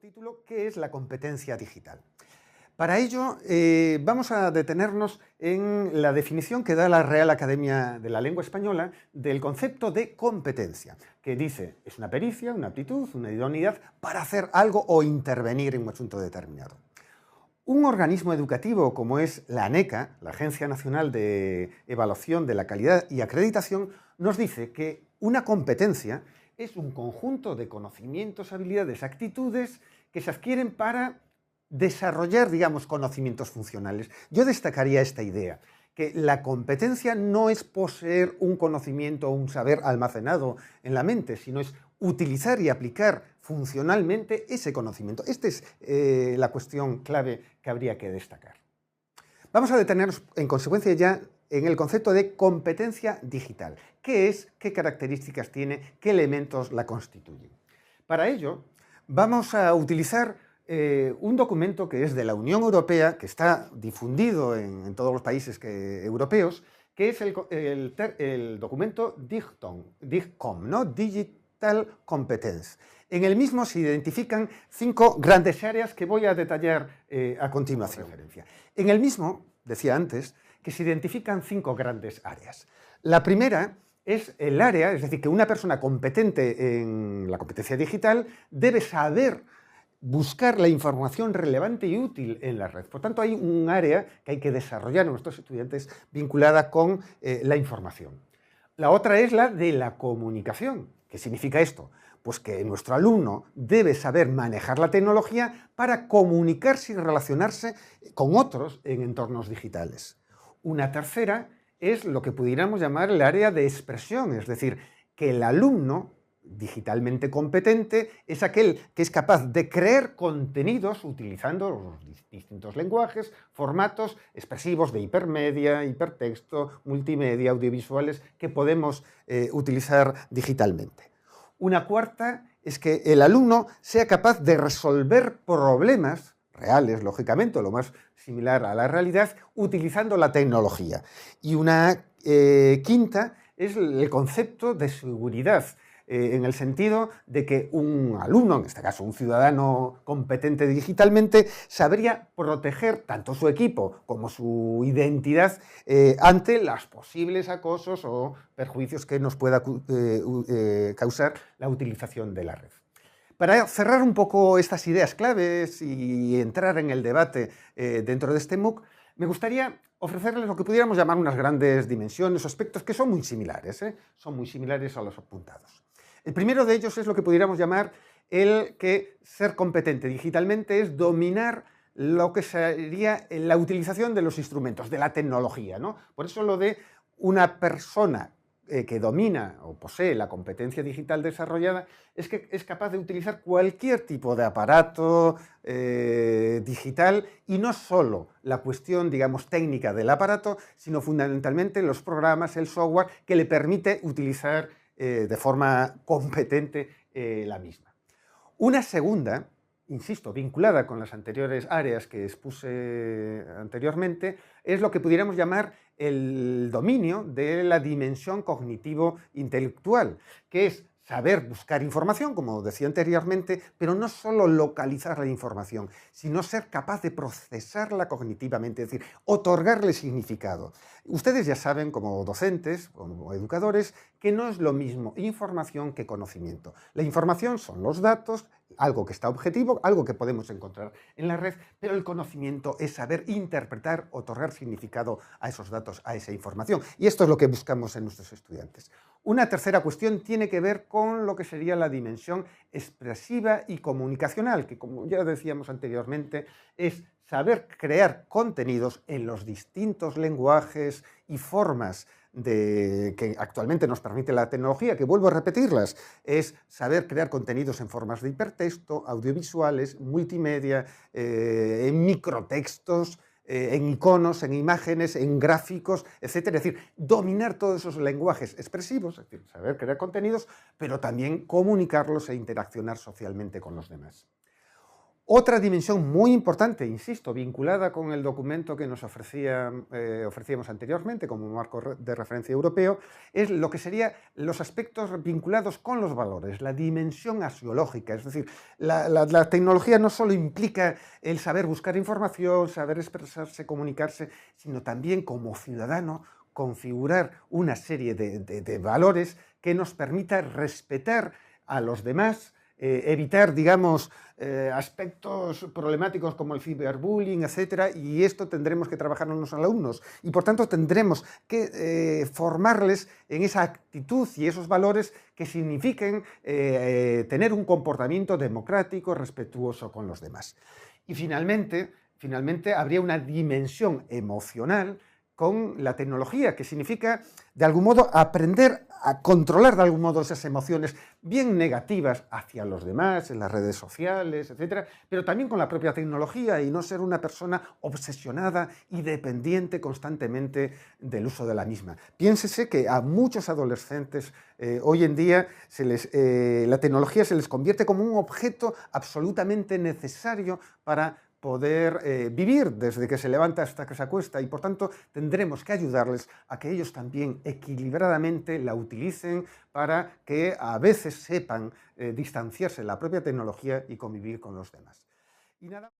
título, ¿qué es la competencia digital? Para ello, vamos a detenernos en la definición que da la Real Academia de la Lengua Española del concepto de competencia, que dice, es una pericia, una aptitud, una idoneidad para hacer algo o intervenir en un asunto determinado. Un organismo educativo como es la ANECA, la Agencia Nacional de Evaluación de la Calidad y Acreditación, nos dice que una competencia es un conjunto de conocimientos, habilidades, actitudes que se adquieren para desarrollar, digamos, conocimientos funcionales. Yo destacaría esta idea, que la competencia no es poseer un conocimiento o un saber almacenado en la mente, sino es utilizar y aplicar funcionalmente ese conocimiento. Esta es la cuestión clave que habría que destacar. Vamos a detenernos, en consecuencia, ya en el concepto de competencia digital. ¿Qué es? ¿Qué características tiene? ¿Qué elementos la constituyen? Para ello, vamos a utilizar un documento que es de la Unión Europea, que está difundido en todos los países europeos, que es el documento DIGCOM, ¿no? Digital Competence. En el mismo se identifican 5 grandes áreas que voy a detallar a continuación. En el mismo, decía antes, que se identifican 5 grandes áreas. La primera es el área, es decir, que una persona competente en la competencia digital debe saber buscar la información relevante y útil en la red. Por tanto, hay un área que hay que desarrollar en nuestros estudiantes vinculada con la información. La otra es la de la comunicación. ¿Qué significa esto? Pues que nuestro alumno debe saber manejar la tecnología para comunicarse y relacionarse con otros en entornos digitales. Una tercera es lo que pudiéramos llamar el área de expresión, es decir, que el alumno digitalmente competente es aquel que es capaz de crear contenidos utilizando los distintos lenguajes, formatos expresivos de hipermedia, hipertexto, multimedia, audiovisuales que podemos utilizar digitalmente. Una cuarta es que el alumno sea capaz de resolver problemas reales, lógicamente, o lo más similar a la realidad, utilizando la tecnología. Y una quinta es el concepto de seguridad, en el sentido de que un alumno, en este caso un ciudadano competente digitalmente, sabría proteger tanto su equipo como su identidad ante los posibles acosos o perjuicios que nos pueda causar la utilización de la red. Para cerrar un poco estas ideas claves y entrar en el debate dentro de este MOOC, me gustaría ofrecerles lo que pudiéramos llamar unas grandes dimensiones o aspectos que son muy similares, son muy similares a los apuntados. El primero de ellos es lo que pudiéramos llamar el que ser competente digitalmente es dominar lo que sería la utilización de los instrumentos, de la tecnología, ¿no? Por eso lo de una persona que domina o posee la competencia digital desarrollada es que es capaz de utilizar cualquier tipo de aparato digital y no solo la cuestión, digamos, técnica del aparato, sino fundamentalmente los programas, el software que le permite utilizar de forma competente la misma. Una segunda, insisto, vinculada con las anteriores áreas que expuse anteriormente, es lo que pudiéramos llamar el dominio de la dimensión cognitivo-intelectual, que es saber buscar información, como decía anteriormente, pero no solo localizar la información, sino ser capaz de procesarla cognitivamente, es decir, otorgarle significado. Ustedes ya saben, como docentes, como educadores, que no es lo mismo información que conocimiento. La información son los datos, algo que está objetivo, algo que podemos encontrar en la red, pero el conocimiento es saber interpretar, otorgar significado a esos datos, a esa información. Y esto es lo que buscamos en nuestros estudiantes. Una tercera cuestión tiene que ver con lo que sería la dimensión expresiva y comunicacional, que, como ya decíamos anteriormente, es saber crear contenidos en los distintos lenguajes y formas que actualmente nos permite la tecnología, que vuelvo a repetirlas, es saber crear contenidos en formas de hipertexto, audiovisuales, multimedia, en microtextos, en iconos, en imágenes, en gráficos, etcétera. Es decir, dominar todos esos lenguajes expresivos, es decir, saber crear contenidos, pero también comunicarlos e interaccionar socialmente con los demás. Otra dimensión muy importante, insisto, vinculada con el documento que nos ofrecíamos anteriormente como marco de referencia europeo, es lo que serían los aspectos vinculados con los valores, la dimensión axiológica. Es decir, la tecnología no solo implica el saber buscar información, saber expresarse, comunicarse, sino también como ciudadano configurar una serie de valores que nos permita respetar a los demás, evitar, digamos, aspectos problemáticos como el ciberbullying, etcétera, y esto tendremos que trabajarlo en los alumnos y por tanto tendremos que formarles en esa actitud y esos valores que signifiquen tener un comportamiento democrático, respetuoso con los demás. Y finalmente habría una dimensión emocional con la tecnología, que significa, de algún modo, aprender a controlar de algún modo esas emociones bien negativas hacia los demás, en las redes sociales, etcétera, pero también con la propia tecnología y no ser una persona obsesionada y dependiente constantemente del uso de la misma. Piénsese que a muchos adolescentes hoy en día la tecnología se les convierte como un objeto absolutamente necesario para poder vivir desde que se levanta hasta que se acuesta y por tanto tendremos que ayudarles a que ellos también equilibradamente la utilicen para que a veces sepan distanciarse de la propia tecnología y convivir con los demás. Y nada